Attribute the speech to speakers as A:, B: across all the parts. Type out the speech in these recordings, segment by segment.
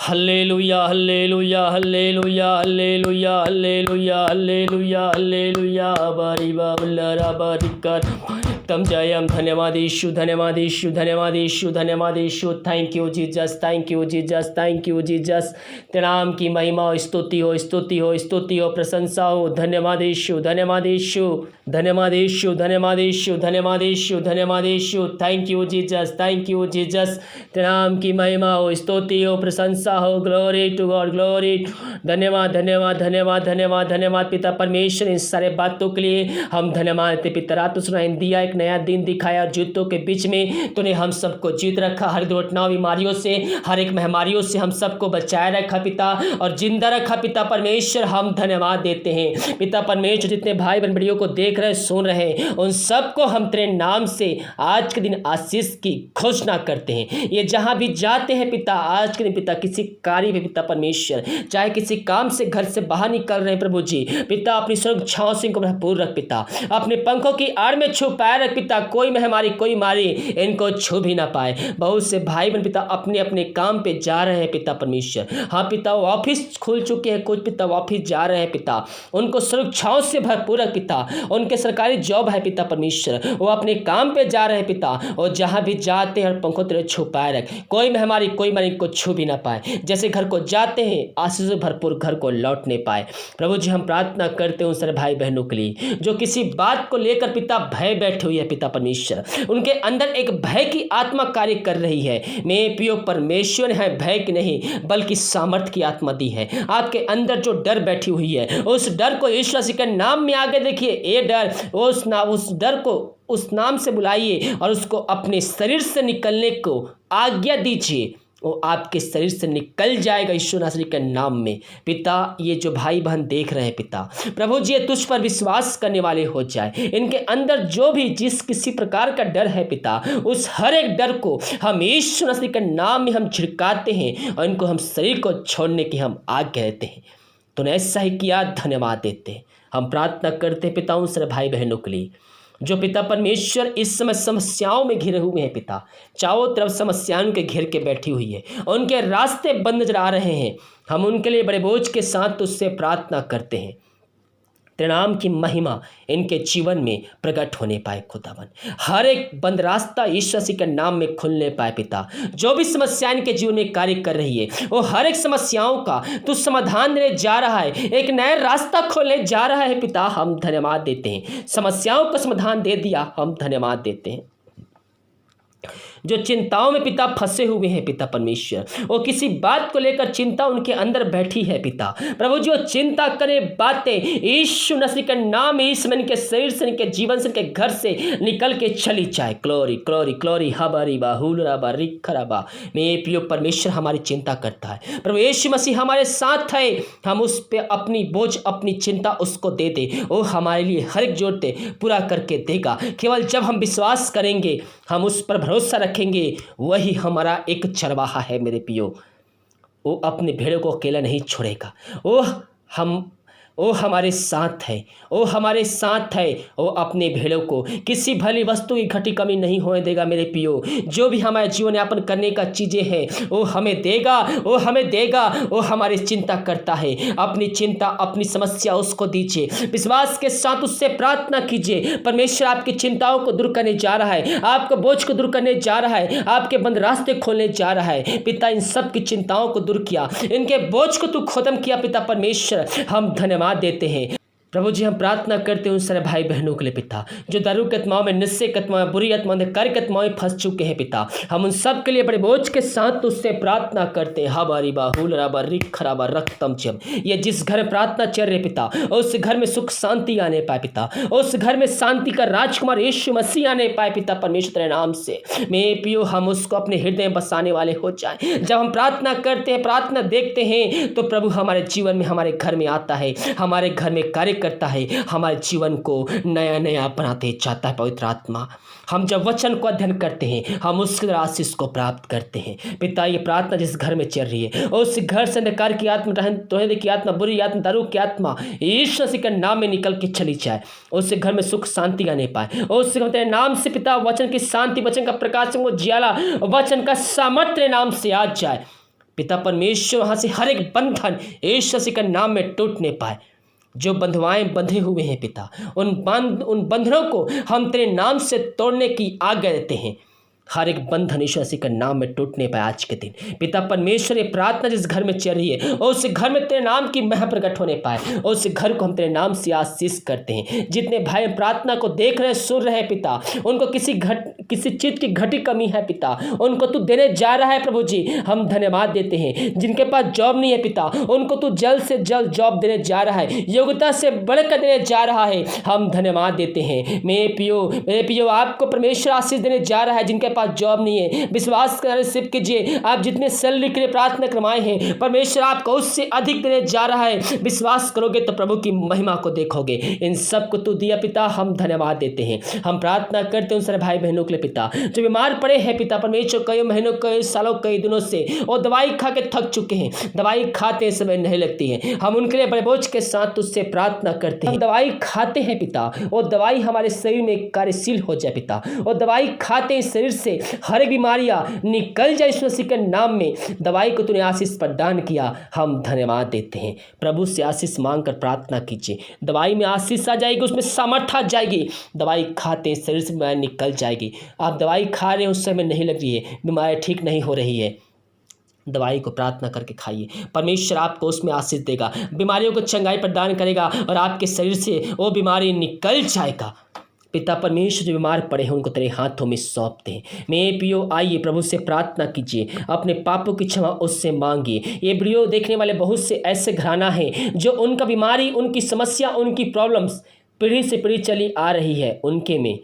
A: Hallelujah hallelujah hallelujah hallelujah hallelujah hallelujah hallelujah बारिबा उल्लारा बारिकर तम जयम धन्यवाद यीशु धन्यवाद यीशु धन्यवाद यीशु धन्यवाद यीशु thank you Jesus thank you Jesus thank you Jesus तेरे नाम की महिमा हो स्तुति हो स्तुति हो स्तुति हो प्रशंसा हो धन्यवाद यीशु धन्यवाद यीशु धन्यवाद यीशु धन्यवाद यीशु धन्यवाद यीशु धन्यवाद यीशु थैंक यू जीसस तेरे नाम की महिमा हो स्तुति हो प्रशंसा हो ग्लोरी टू गॉड ग्लोरी धन्यवाद धन्यवाद धन्यवाद धन्यवाद धन्यवाद पिता परमेश्वर इन सारे बातों के लिए हम धन्यवाद देते पिता रात सुनाई दिया एक नया दिन दिखाया जीतों के बीच में तूने हम सबको जीत रखा हर दुर्घटनाओं बीमारियों से हर एक महामारियों से हम सबको बचाए रखा पिता और जिंदा रखा पिता परमेश्वर हम धन्यवाद देते हैं पिता परमेश्वर जितने भाई बहन वीडियो को देख रहे सुन रहे हैं उन सबको हम तेरे नाम से आज के दिन आशीष की घोषणा करते हैं ये जहां भी जाते हैं पिता आज के दिन पिता किसी कार्य में पिता परमेश्वर चाहे किसी काम से घर से बाहर निकल रहे हैं प्रभु जी पिता अपनी सुरक्षाओं से इनको भरपूर रख पिता अपने पंखों की आड़ में छुपाए रख पिता कोई महामारी कोई मारी इनको छू भी ना पाए बहुत से भाई बहन पिता अपने अपने काम पे जा रहे हैं पिता परमेश्वर हाँ पिता वो ऑफिस खुल चुके हैं कुछ पिता वो ऑफिस जा रहे हैं पिता उनको सुरक्षाओं से भरपूर रख पिता उनके सरकारी जॉब है पिता परमेश्वर वो अपने काम पे जा रहे हैं पिता और जहां भी जाते हैं पंखों तेरे छुपाए रख कोई महामारी कोई मारी को छू भी ना पाए जैसे घर को जाते हैं आशीष से भरपूर घर को लौट नहीं पाए प्रभु जी हम प्रार्थना करते हैं उन सारे भाई बहनों के लिए जो किसी बात को लेकर पिता भय बैठे हुए है पिता परमेश्वर उनके अंदर एक भय की आत्मा कार्य कर रही है मेरे प्रिय परमेश्वर ने भय की नहीं बल्कि सामर्थ्य की आत्मा दी है आपके अंदर जो डर बैठी हुई है उस डर को यीशु मसीह के नाम में आगे देखिए ये डर उस डर को उस नाम से बुलाइए और उसको अपने शरीर से निकलने को आज्ञा दीजिए वो आपके शरीर से निकल जाएगा यीशु नासरी के नाम में पिता ये जो भाई बहन देख रहे हैं पिता प्रभु जी तुझ पर विश्वास करने वाले हो जाए इनके अंदर जो भी जिस किसी प्रकार का डर है पिता उस हर एक डर को हम यीशु नासरी के नाम में हम छिड़काते हैं और इनको हम शरीर को छोड़ने की हम आज्ञा देते हैं तूने ऐसा ही किया धन्यवाद देते हैं हम प्रार्थना करते हैं पिता उन सारे भाई बहनों के लिए जो पिता परमेश्वर इस समय समस्याओं में घिरे हुए हैं पिता चारों तरफ समस्याओं के घेर के बैठी हुई है उनके रास्ते बंद नजर आ रहे हैं हम उनके लिए बड़े बोझ के साथ तुझसे प्रार्थना करते हैं तेरे नाम की महिमा इनके जीवन में प्रकट होने पाए खुदावन हर एक बंद रास्ता यीशु मसीह के नाम में खुलने पाए पिता जो भी समस्या इनके जीवन में कार्य कर रही है वो हर एक समस्याओं का तू समाधान देने जा रहा है एक नया रास्ता खोलने जा रहा है पिता हम धन्यवाद देते हैं समस्याओं का समाधान दे दिया हम धन्यवाद देते हैं जो चिंताओं में पिता फंसे हुए हैं पिता परमेश्वर वो किसी बात को लेकर चिंता उनके अंदर बैठी है पिता प्रभु जो चिंता करे बातें यीशु मसीह के नाम में इनके शरीर से इनके जीवन से इनके घर से निकल के चली जाए ग्लोरी ग्लोरी ग्लोरी हबारी बाहुलराबा रिखराबा मेरे प्रिय परमेश्वर हमारी चिंता करता है प्रभु यीशु मसीह हमारे साथ है हम उस पर अपनी बोझ अपनी चिंता उसको दे दे वो हमारे लिए हर एक जरूरतें पूरा करके देगा केवल जब हम विश्वास करेंगे हम उस पर भरोसा रखेंगे वही हमारा एक चरवाहा है मेरे पियो वो अपने भेड़ों को अकेला नहीं छोड़ेगा वो हमारे साथ है वो हमारे साथ है वो अपने भेड़ों को किसी भली वस्तु की घटी कमी नहीं होने देगा मेरे पियो जो भी हमारे जीवन यापन करने का चीज़ें हैं वो हमें देगा वो हमारी चिंता करता है अपनी चिंता अपनी समस्या उसको दीजिए विश्वास के साथ उससे प्रार्थना कीजिए परमेश्वर आपकी चिंताओं को दूर करने जा रहा है आपको बोझ को दूर करने जा रहा है आपके बंद रास्ते खोलने जा रहा है पिता इन सब की चिंताओं को दूर किया इनके बोझ को तू खत्म किया पिता परमेश्वर हम धन्यवाद देते हैं प्रभु जी हम प्रार्थना करते हैं उन सारे भाई बहनों के लिए पिता जो दारू के आत्माओं में नशे के आत्माओं में बुरी आत्माओं में कार्य के आत्माओं में फंस चुके हैं पिता हम उन सब के लिए बड़े बोझ के साथ उससे प्रार्थना करते हैं हबारी बाहुल राबा रिख खराबा रक्तम जब ये जिस घर में प्रार्थना चल रही पिता उस घर में सुख शांति आने पाए पिता उस घर में शांति का राजकुमार यीशु मसीह आने पाए पिता परमेश्वर के नाम से मेरे पियो हम उसको अपने हृदय में बसाने वाले हो जाए जब हम प्रार्थना करते हैं प्रार्थना देखते हैं तो प्रभु हमारे जीवन में हमारे घर में आता है हमारे घर में कार्य करता है हमारे जीवन को नया नया बनाते चाहता है पवित्र आत्मा हम जब वचन को अध्ययन करते हैं हम उसके आशीष को प्राप्त करते हैं पिता ये प्रार्थना जिस घर में चल रही है उस घर से अंधकार की आत्मा तोहरे की आत्मा बुरी आत्मा दारू की आत्मा यीशु मसीह के नाम में निकल के चली जाए उस घर में सुख शांति आने पाए उस नाम से पिता वचन की शांति वचन का प्रकाश वो ज्वाला वचन का सामर्थ्य नाम से आ जाए पिता परमेश्वर वहाँ से हर एक बंधन यीशु मसीह के नाम में टूटने पाए। जो बंधुआएं बंधे हुए हैं पिता, उन बंधनों को हम तेरे नाम से तोड़ने की आज्ञा देते हैं। हर एक बंधन यीशु मसीह के नाम में टूटने पाए आज के दिन। पिता परमेश्वर, ये प्रार्थना जिस घर में चल रही है और उस घर में तेरे नाम की महिमा प्रकट होने पाए और उस घर को हम तेरे नाम से आशीष करते हैं। जितने भाई प्रार्थना को देख रहे हैं, सुन रहे हैं पिता, उनको किसी चीज की घटी कमी है पिता, उनको तू देने जा रहा है प्रभु जी, हम धन्यवाद देते हैं। जिनके पास जॉब नहीं है पिता, उनको तू जल्द से जल्द जॉब देने जा रहा है, योग्यता से बढ़कर देने जा रहा है, हम धन्यवाद देते हैं। मेरे पियो आपको परमेश्वर आशीष देने जा रहा है। जिनके पास जॉब नहीं है, विश्वास कर रिसीव कीजिए। आप जितने सैलरी के लिए प्रार्थना करवाए हैं, परमेश्वर आपको उससे अधिक देने जा रहा है। विश्वास करोगे तो प्रभु की महिमा को देखोगे। इन सब को तू दिया पिता, हम धन्यवाद देते हैं। हम प्रार्थना करते हैं उन सारे भाई बहनों के लिए पिता, जो बीमार पड़े हैं पिता परमेश्वर, कई महीनों, कई सालों, कई दिनों से और दवाई खा के थक चुके हैं, दवाई खाते समय नहीं लगती है। हम उनके लिए बड़े बोझ के साथ तुझसे प्रार्थना करते हैं। हम दवाई खाते हैं पिता, और दवाई हमारे शरीर में कार्यशील हो जाए पिता, और दवाई खाते हैं शरीर से हर एक बीमारियां निकल जाए यीशु मसीह के नाम में। दवाई को तूने आशीष प्रदान किया, हम धन्यवाद देते हैं। प्रभु से आशीष मांगकर प्रार्थना कीजिए। दवाई में आशीष आ जाएगी, उसमें सामर्थ आ जाएगी। दवाई खाते शरीर से बीमारी निकल जाएगी। आप दवाई खा रहे हैं, उस समय नहीं लग रही है, बीमारी ठीक नहीं हो रही है, दवाई को प्रार्थना करके खाइए। परमेश्वर आपको उसमें आशीष देगा, बीमारियों को चंगाई प्रदान करेगा और आपके शरीर से वो बीमारी निकल जाएगा। पिता परमेश्वर, जो बीमार पड़े हैं उनको तेरे हाथों में सौंपते हैं। मेरे पियो आइए, प्रभु से प्रार्थना कीजिए, अपने पापों की क्षमा उससे मांगिए। ये वीडियो देखने वाले बहुत से ऐसे घराना हैं जो उनका बीमारी, उनकी समस्या, उनकी प्रॉब्लम्स पीढ़ी से पीढ़ी चली आ रही है, उनके में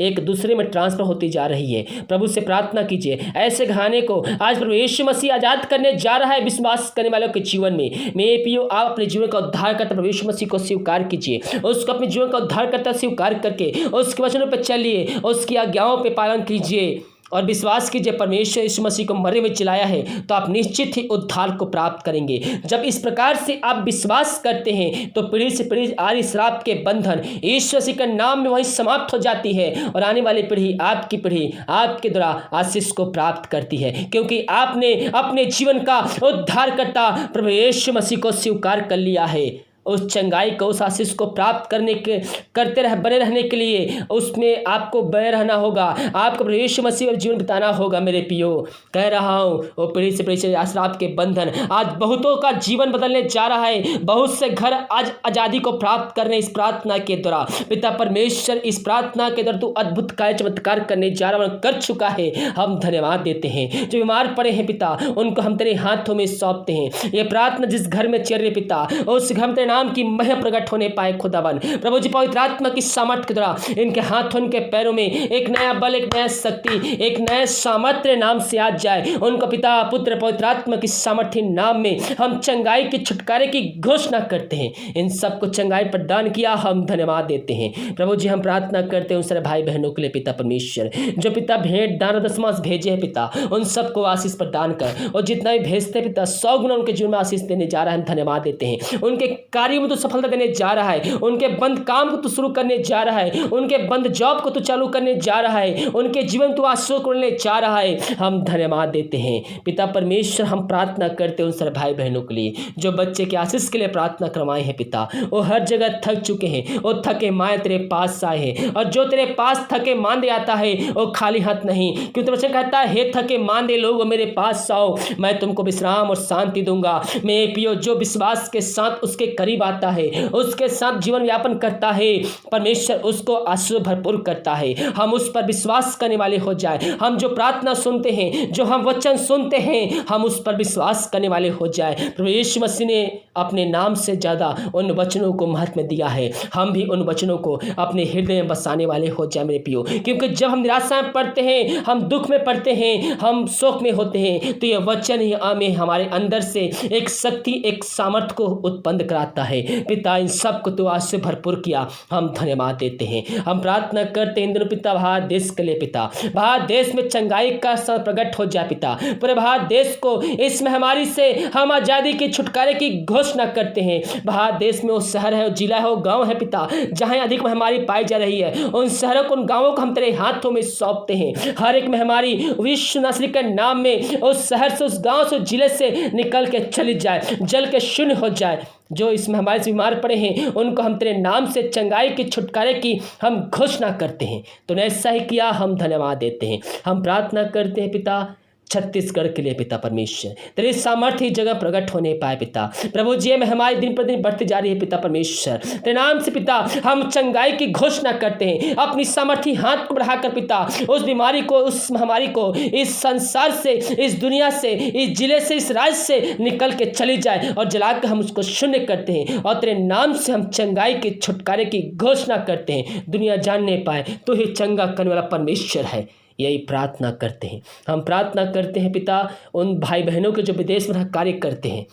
A: एक दूसरे में ट्रांसफर होती जा रही है। प्रभु से प्रार्थना कीजिए, ऐसे घराने को आज प्रभु यीशु मसीह आजाद करने जा रहा है विश्वास करने वालों के जीवन में। मेरे पियो, आप अपने जीवन का उद्धार करता प्रभु यीशु मसीह को स्वीकार कीजिए, उसको अपने जीवन का उद्धार करता स्वीकार करके उसके वचनों पर चलिए, उसकी आज्ञाओं पर पालन कीजिए और विश्वास कीजिए परमेश्वर यीशु मसीह को मरे में जिलाया है तो आप निश्चित ही उद्धार को प्राप्त करेंगे। जब इस प्रकार से आप विश्वास करते हैं तो पीढ़ी से पीढ़ी आ रही श्राप के बंधन यीशु मसीह के नाम में वहीं समाप्त हो जाती है और आने वाली पीढ़ी, आपकी पीढ़ी, आपके द्वारा आशीष को प्राप्त करती है, क्योंकि आपने अपने जीवन का उद्धारकर्ता प्रभु यीशु मसीह को स्वीकार कर लिया है। उस चंगाई को, उस आशीष को प्राप्त बने रहने के लिए उसमें आपको बने रहना होगा, आपको प्रभु यीशु मसीह में जीवन बिताना होगा। मेरे पियो, कह रहा हूँ, वो पीढ़ी से पीढ़ी श्राप के बंधन आज बहुतों का जीवन बदलने जा रहा है। बहुत से घर आज आज़ादी को प्राप्त करने इस प्रार्थना के द्वारा। पिता परमेश्वर, इस प्रार्थना के द्वारा तू अद्भुत कार्य चमत्कार करने जा रहा, कर चुका है, हम धन्यवाद देते हैं। जो बीमार पड़े हैं पिता, उनको हम तेरे हाथों में सौंपते हैं। ये प्रार्थना जिस घर में चल रही पिता, उस घर में तेरे नाम की महिमा प्रकट होने पाए खुदावन। प्रभु जी, पवित्र आत्मा की सामर्थ के द्वारा इनके हाथों, इनके पैरों में एक नया बल, एक नया शक्ति, एक नया सामर्थ्य नाम से आ जाए। उनको पिता, पुत्र, पवित्र आत्मा की सामर्थ्य नाम में हम चंगाई की, छुटकारे की घोषणा करते हैं। इन सबको चंगाई प्रदान किया, हम धन्यवाद देते हैं। प्रभु जी, हम प्रार्थना करते हैं उन सारे भाई बहनों के लिए पिता परमेश्वर, जो पिता भेंट, दान, दशमांश भेजे हैं पिता, उन सबको आशीष प्रदान कर, और जितना भी भेजते पिता 100 गुना उनके जीवन में आशीष देने जा रहा है, हम धन्यवाद देते हैं। उनके कार्यों में तो सफलता देने जा रहा है, उनके बंद काम को तो शुरू करने जा रहा है, उनके बंद जॉब को तो चालू करने जा रहा है, उनके जीवन तो आशीष करने जा रहा है, हम धन्यवाद देते हैं। पिता परमेश्वर, हम प्रार्थना करते हैं उन सारे भाई बहनों के लिए जो बच्चे के आशीष के लिए प्रार्थना करवाए हैं पिता। वो हर जगह थक चुके हैं, वो थके माए तेरे पास आए हैं, और जो तेरे पास थके मांदे आता है वो खाली हाथ नहीं, क्योंकि वचन कहता है, हे थके मांदे लोग मेरे पास आओ, मैं तुमको विश्राम और शांति दूंगा। मेरे पियो, जो विश्वास के साथ उसके करीब आता है, उसके साथ जीवन यापन करता है, परमेश्वर उसको आशीष भरपूर करता है। हम उस पर विश्वास करने वाले हो जाए। हम जो प्रार्थना सुनते हैं, जो हम वचन सुनते हैं, हम उस पर विश्वास करने वाले हो जाए। प्रभु यीशु मसीह ने अपने नाम से ज्यादा उन वचनों को महत्व दिया है। हम भी उन वचनों को अपने हृदय में बसाने वाले हो जाए मेरे पियो, क्योंकि जब हम निराशा में पड़ते हैं, हम दुख में पड़ते हैं, हम शोक में होते हैं, तो यह वचन ही हमें हमारे अंदर से एक शक्ति, एक सामर्थ्य को उत्पन्न कराता आता है पिता, इन सब को तो आज से भरपूर किया, हम धन्यवाद देते हैं। हम प्रार्थना करते हैं इन दिनों पिता भारत देश के लिए पिता, भारत देश में चंगाई का प्रकट हो जाए पिता, पूरे भारत देश को इस महामारी से हम आज़ादी के छुटकारे की घोषणा करते हैं। भारत देश में वो शहर है, वो जिला है, वो गांव है पिता, जहां अधिक महामारी पाई जा रही है, उन शहरों को, उन गांवों को हम तेरे हाथों में सौंपते हैं। हर एक महामारी विश्व नस्ल के नाम में उस शहर से, उस गांव से, उस जिले से निकल के चली जाए, जल के शून्य हो जाए। जो इस महामारी से बीमार पड़े हैं उनको हम तेरे नाम से चंगाई के छुटकारे की हम घोषणा करते हैं। तूने ऐसा ही किया, हम धन्यवाद देते हैं। हम प्रार्थना करते हैं पिता छत्तीसगढ़ के लिए पिता परमेश्वर, तेरी सामर्थ्य इस जगह प्रकट होने पाए पिता। प्रभु जी में हमारी दिन पर दिन बढ़ती जा रही है पिता परमेश्वर, तेरे नाम से पिता हम चंगाई की घोषणा करते हैं। अपनी सामर्थ्य हाथ को बढ़ाकर पिता उस बीमारी को, उस महामारी को इस संसार से, इस दुनिया से, इस जिले से, इस राज्य से निकल के चली जाए और जलाकर हम उसको शून्य करते हैं और तेरे नाम से हम चंगाई के छुटकारे की घोषणा करते हैं। दुनिया जानने पाए तो ही चंगा करने वाला परमेश्वर है, यही प्रार्थना करते हैं। हम प्रार्थना करते हैं पिता उन भाई बहनों के जो विदेश में रह कार्य करते हैं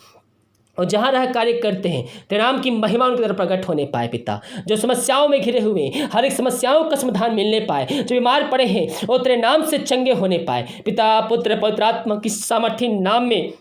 A: और जहाँ रह कार्य करते हैं, तेरे नाम की महिमा उनकी तरफ प्रकट होने पाए पिता। जो समस्याओं में घिरे हुए हर एक समस्याओं का समाधान मिलने पाए, जो बीमार पड़े हैं वो तेरे नाम से चंगे होने पाए पिता। पुत्र पवित्र आत्मा की सामर्थ्य नाम में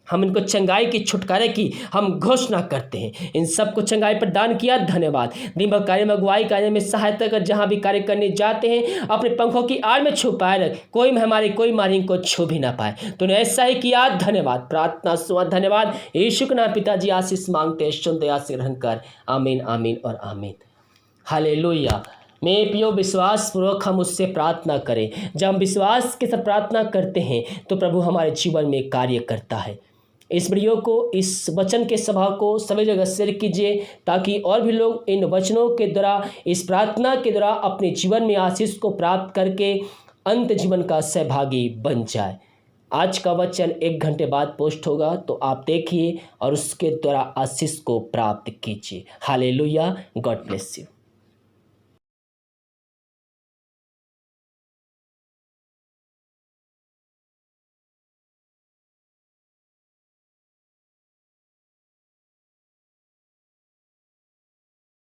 A: हम इनको चंगाई की छुटकारे की हम घोषणा करते हैं। इन सबको चंगाई पर दान किया, धन्यवाद। दिन भर कार्य में अगुवाई कार्य में सहायता कर, जहाँ भी कार्य करने जाते हैं अपने पंखों की आड़ में छुपाए रख, कोई महामारी कोई मारी को छू भी ना पाए। तूने ऐसा ही किया, धन्यवाद। प्रार्थना सुना, धन्यवाद। यीशु के नाम पिताजी आशीष मांगते, सुन दया से ग्रहण कर। आमीन, आमीन और आमीन। हालेलुया। मेरे प्रियो, विश्वास पूर्वक हम उससे प्रार्थना करें। जब हम विश्वास के साथ प्रार्थना करते हैं तो प्रभु हमारे जीवन में कार्य करता है। इस वीडियो को, इस वचन के सभा को सभी जगह शेयर कीजिए ताकि और भी लोग इन वचनों के द्वारा, इस प्रार्थना के द्वारा अपने जीवन में आशीष को प्राप्त करके अंत जीवन का सहभागी बन जाए। आज का वचन 1 घंटे बाद पोस्ट होगा, तो आप देखिए और उसके द्वारा आशीष को प्राप्त कीजिए। हालेलुया। God bless you.